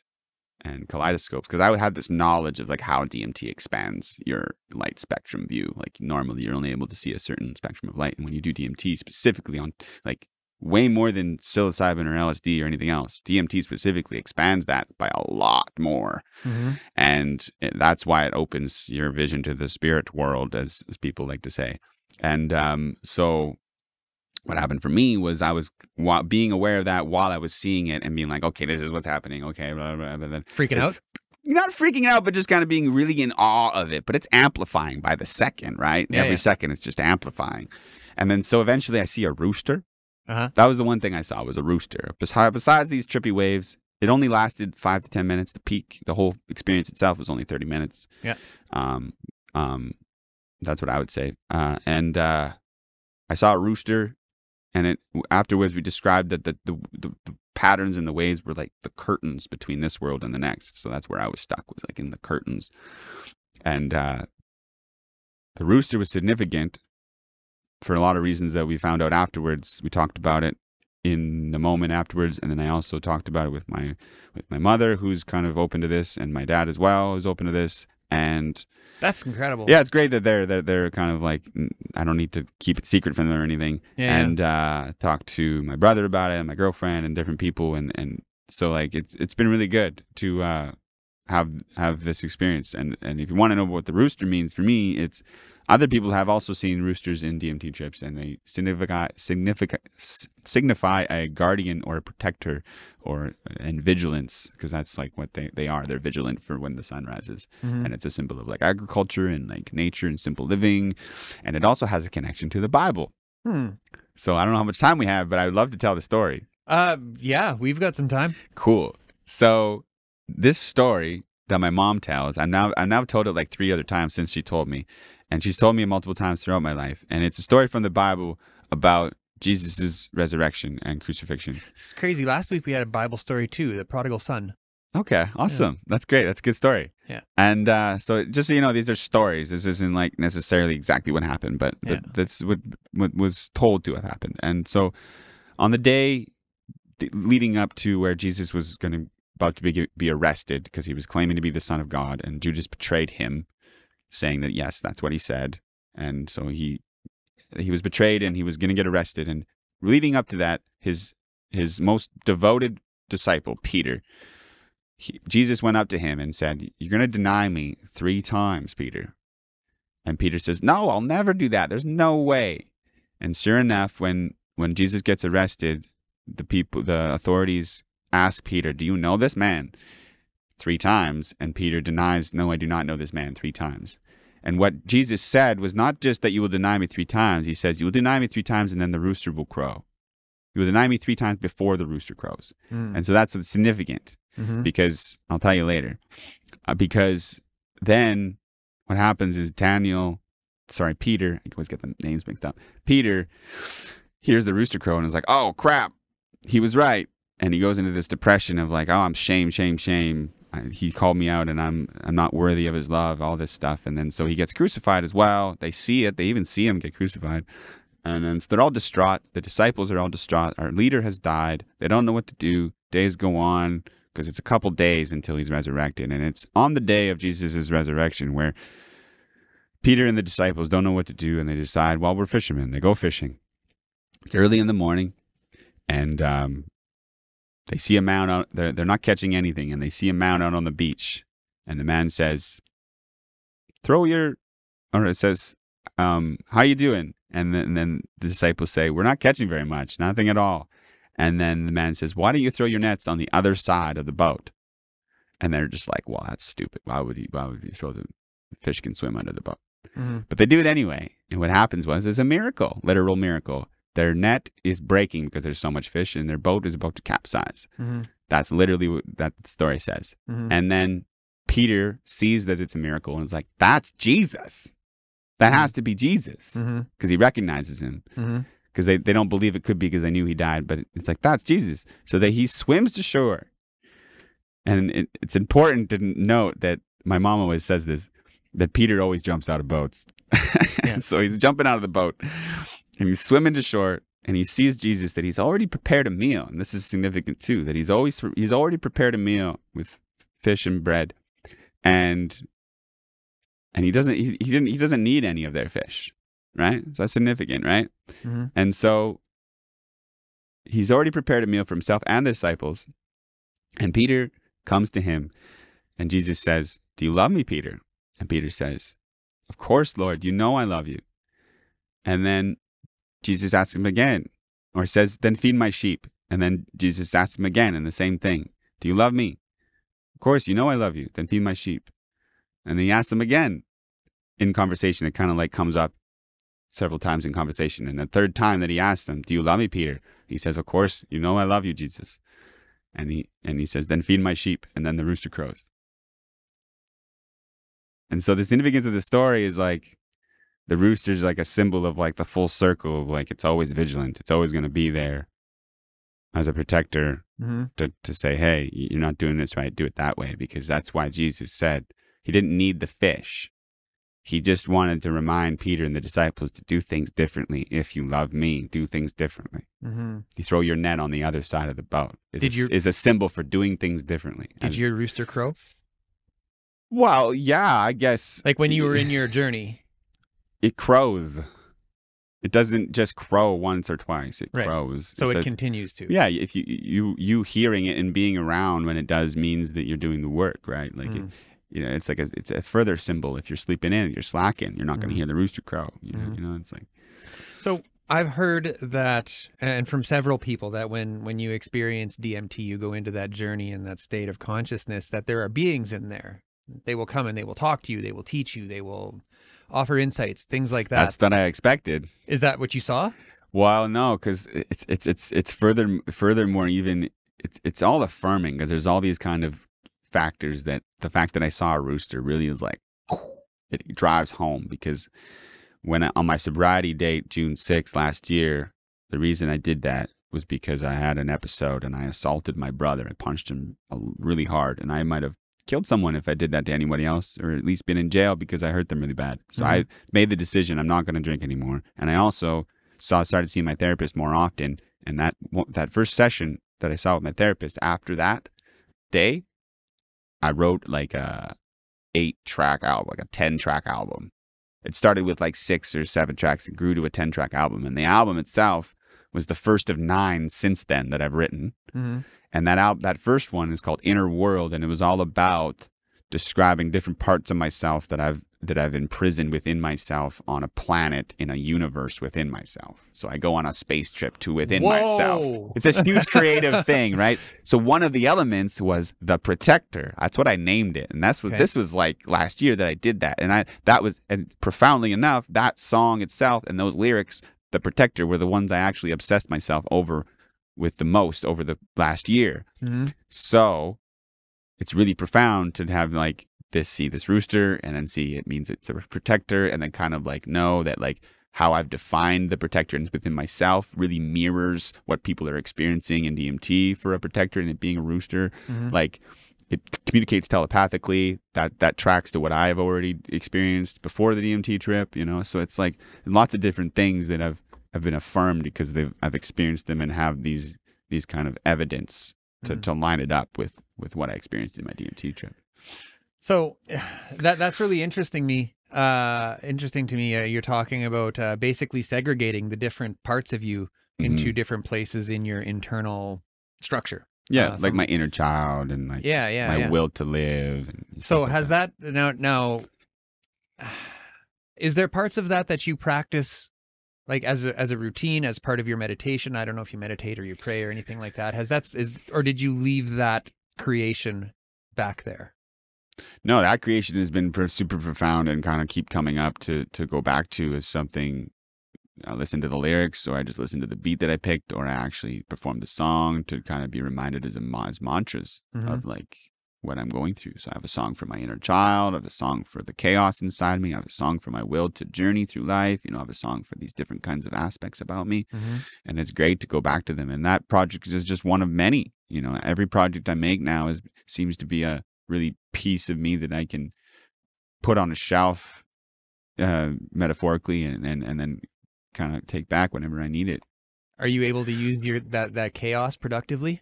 kaleidoscopes, because I would have this knowledge of like how DMT expands your light spectrum view. Like normally you're only able to see a certain spectrum of light, and when you do DMT specifically on like way more than psilocybin or LSD or anything else, DMT specifically expands that by a lot more. Mm-hmm. And that's why it opens your vision to the spirit world, as people like to say. And so what happened for me was I was being aware of that while I was seeing it and being like, okay, this is what's happening. Okay. Blah, blah, blah, blah. Freaking out? Not freaking out, but just kind of being really in awe of it. But it's amplifying by the second, right? Yeah, Every second it's just amplifying. And then so eventually I see a rooster. Uh-huh. That was the one thing I saw, was a rooster. Besides these trippy waves, it only lasted 5 to 10 minutes. The peak, the whole experience itself was only 30 minutes. Yeah. That's what I would say. And I saw a rooster. And afterwards, we described that the patterns in the waves were like the curtains between this world and the next. So that's where I was stuck, was like in the curtains. And the rooster was significant for a lot of reasons that we found out afterwards. We talked about it in the moment afterwards, and then I also talked about it with my mother, who's kind of open to this, and my dad as well is open to this. And that's incredible. Yeah, it's great that they're kind of like, I don't need to keep it secret from them or anything. Yeah, and talk to my brother about it, and my girlfriend, and different people, and so like it's been really good to have this experience. And if you want to know what the rooster means, for me, it's other people have also seen roosters in DMT trips, and they signify a guardian or a protector and vigilance, because that's like what they are. They're vigilant for when the sun rises. Mm-hmm. And it's a symbol of like agriculture and like nature and simple living. And it also has a connection to the Bible. So I don't know how much time we have, but I would love to tell the story. Yeah, we've got some time. Cool. So this story that my mom tells, I've now told it like 3 other times since she told me. And she's told me multiple times throughout my life. And it's a story from the Bible about Jesus' resurrection and crucifixion. It's crazy. Last week we had a Bible story too, the prodigal son. Okay, awesome. Yeah. That's great. That's a good, Yeah. And so just so you know, these are stories. This isn't like necessarily exactly what happened, but that's what was told to have happened. And so on the day leading up to where Jesus was about to be arrested, because he was claiming to be the Son of God, and Judas betrayed him, saying that, yes, that's what he said. And so he was betrayed, and he was going to get arrested. And leading up to that, his most devoted disciple, Peter, Jesus went up to him and said, "You're going to deny me 3 times, Peter." And Peter says, "No, I'll never do that. There's no way." And sure enough, when Jesus gets arrested, the authorities ask Peter, "Do you know this man?" 3 times. And Peter denies, "No, I do not know this man," 3 times. And what Jesus said was not just that you will deny me 3 times. He says, you will deny me 3 times and then the rooster will crow. You will deny me 3 times before the rooster crows. And so that's significant because I'll tell you later. Because then what happens is Peter, I always get the names mixed up. Peter hears the rooster crow and is like, oh, crap. He was right. And he goes into this depression of like, oh, I'm shame. He called me out and I'm not worthy of his love, all this stuff. And then so he gets crucified as well. They see it. They even see him get crucified. And then so they're all distraught. The disciples are all distraught. Our leader has died. They don't know what to do. Days go on because it's a couple days until he's resurrected. And it's on the day of Jesus' resurrection where Peter and the disciples don't know what to do. And they decide, well, we're fishermen. They go fishing. It's early in the morning. And they see a man out. They're not catching anything. And they see a man out on the beach. And the man says, it says, how you doing? And then the disciples say, we're not catching very much, nothing at all. And then the man says, why don't you throw your nets on the other side of the boat? And they're just like, well, that's stupid. Why would you throw the fish can swim under the boat? But they do it anyway. And what happens there's a miracle, literal miracle. Their net is breaking because there's so much fish and their boat is about to capsize. That's literally what that story says. And then Peter sees that it's a miracle and is like, that's Jesus. That has to be Jesus because he recognizes him because they don't believe it could be because they knew he died. But it's like, that's Jesus. So that he swims to shore. And it's important to note that my mom always says this, that Peter always jumps out of boats. So he's jumping out of the boat and he's swimming to shore and he sees Jesus, that he's already prepared a meal. And this is significant too, that he's already prepared a meal with fish and bread. And he doesn't need any of their fish, right? So that's significant, right? And so he's already prepared a meal for himself and the disciples. And Peter comes to him and Jesus says, do you love me, Peter? And Peter says, of course, Lord, you know I love you. And then Jesus asks him again, or says, then feed my sheep. And then Jesus asks him again, and the same thing. Do you love me? Of course, you know I love you. Then feed my sheep. And then he asks him again in conversation. It kind of like comes up several times in conversation. And the third time that he asks him, do you love me, Peter? He says, of course, you know I love you, Jesus. And he says, then feed my sheep. And then the rooster crows. And so the significance of the story is like the rooster's like a symbol of like the full circle of like it's always vigilant. It's always going to be there as a protector to say, hey, you're not doing this right. Do it that way. Because that's why Jesus said he didn't need the fish. He just wanted to remind Peter and the disciples to do things differently. If you love me, do things differently. You throw your net on the other side of the boat. Is a symbol for doing things differently. Did your rooster crow? Well, yeah, I guess. Like when you were in your journey. It crows. It doesn't just crow once or twice. It crows. So it continues to. Yeah, if you hearing it and being around when it does means that you're doing the work, right? Like it's like it's a further symbol. If you're sleeping in, you're slacking. You're not going to hear the rooster crow. You know, it's like. So I've heard that, and from several people, that when you experience DMT, you go into that journey in that state of consciousness, that there are beings in there. They will come and they will talk to you. They will teach you. They will offer insights, things like that. That's what I expected. Is that what you saw? Well, no, because it's furthermore even it's all affirming because there's all these kind of factors that the fact that I saw a rooster really is like it drives home because when on my sobriety date June 6th last year, the reason I did that was because I had an episode and I assaulted my brother. I punched him really hard, and I might have killed someone if I did that to anybody else, or at least been in jail because I hurt them really bad. So I made the decision I'm not going to drink anymore. And I also started seeing my therapist more often. And that first session that I saw with my therapist, after that day, I wrote like a 8-track album, like a 10-track album. It started with like 6 or 7 tracks. It grew to a 10-track album. And the album itself was the first of 9 since then that I've written. And that first one is called Inner World, and it was all about describing different parts of myself that I've that I've imprisoned within myself on a planet in a universe within myself. So I go on a space trip to within myself. It's this huge creative thing, right? So one of the elements was the protector. That's what I named it. And that's what this was like last year that I did that. And and profoundly enough, that song itself and those lyrics, the protector, were the ones I actually obsessed myself over with the most over the last year. So it's really profound to have like see this rooster and then see it means it's a protector, and then kind of like know that like how I've defined the protector within myself really mirrors what people are experiencing in DMT for a protector, and it being a rooster. Like it communicates telepathically. That tracks to what I've already experienced before the DMT trip, you know? So it's like lots of different things that have been affirmed because I've experienced them and have these kind of evidence to line it up with what I experienced in my DMT trip. So that's really interesting to me. You're talking about basically segregating the different parts of you into different places in your internal structure. Yeah, like my inner child and like my will to live. And so has that now? Is there parts of that you practice like as a routine, as part of your meditation? I don't know if you meditate or you pray or anything like that. Or did you leave that creation back there? No, that creation has been super profound and kind of keep coming up to go back to as something. I listen to the lyrics, or I just listen to the beat that I picked, or I actually perform the song to kind of be reminded as mantras of like what I'm going through. So I have a song for my inner child, I have a song for the chaos inside me, I have a song for my will to journey through life, you know, I have a song for these different kinds of aspects about me. And it's great to go back to them. And that project is just one of many. You know, every project I make now seems to be a really piece of me that I can put on a shelf, metaphorically, and then kind of take back whenever I need it. Are you able to use that chaos productively?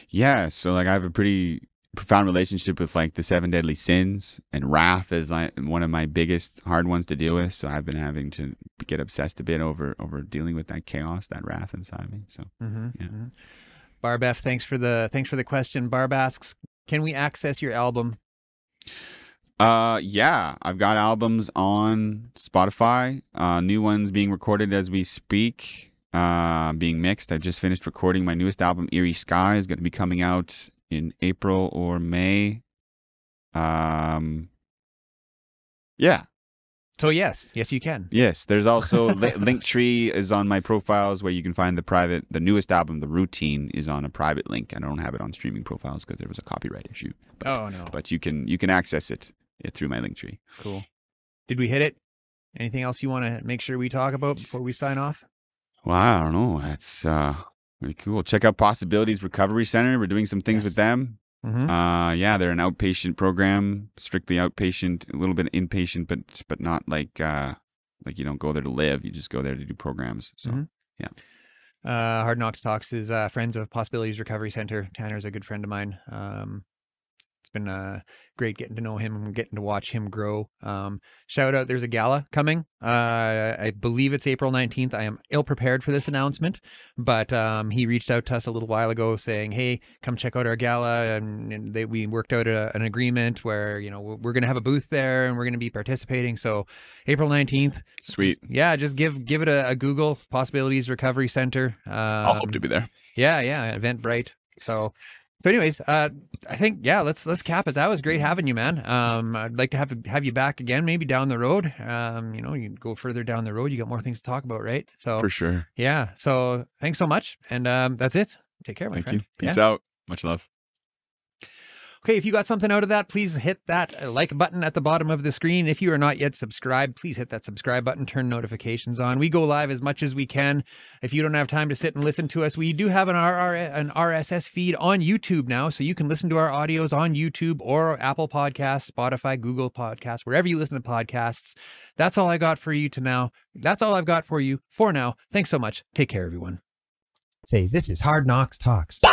Yeah. So like I have a pretty profound relationship with like the 7 deadly sins, and wrath is like one of my biggest hard ones to deal with. So I've been having to get obsessed a bit over dealing with that chaos, that wrath inside me. So Barb F, thanks for the question. Barb asks, can we access your album? Yeah, I've got albums on Spotify, new ones being recorded as we speak, being mixed. I've just finished recording my newest album, Eerie Sky, is going to be coming out in April or May. Yeah. So yes, you can. Yes, there's also Linktree is on my profiles where you can find the newest album, The Routine, is on a private link. I don't have it on streaming profiles because there was a copyright issue. But, But you can access it through my Linktree. Cool. Did we hit it? Anything else you want to make sure we talk about before we sign off? Well, I don't know. That's really cool. Check out Possibilities Recovery Center. We're doing some things with them. Yeah, they're an outpatient program, strictly outpatient, a little bit inpatient, but not like you don't go there to live. You just go there to do programs. So yeah. Hard Knocks Talks is friends of Possibilities Recovery Center. Tanner's a good friend of mine. It's been great getting to know him and getting to watch him grow. Shout out, there's a gala coming. I believe it's April 19th. I am ill prepared for this announcement, but he reached out to us a little while ago saying, hey, come check out our gala. And we worked out an agreement where, you know, we're going to have a booth there and we're going to be participating. So April 19th. Sweet. Yeah, just give it a Google, Possibilities Recovery Center. I'll hope to be there. Yeah, Eventbrite. So anyways, I think, yeah, let's cap it. That was great having you, man. I'd like to have you back again, maybe down the road. You know, you go further down the road, you got more things to talk about, right? So for sure. Yeah. So thanks so much. And that's it. Take care, my friend. Thank you. Peace out. Much love. Okay, if you got something out of that, please hit that like button at the bottom of the screen. If you are not yet subscribed, please hit that subscribe button, turn notifications on. We go live as much as we can. If you don't have time to sit and listen to us, we do have an RSS feed on YouTube now, so you can listen to our audios on YouTube or Apple Podcasts, Spotify, Google Podcasts, wherever you listen to podcasts. That's all I got for you That's all I've got for you for now. Thanks so much. Take care, everyone. Say, this is Hard Knocks Talks.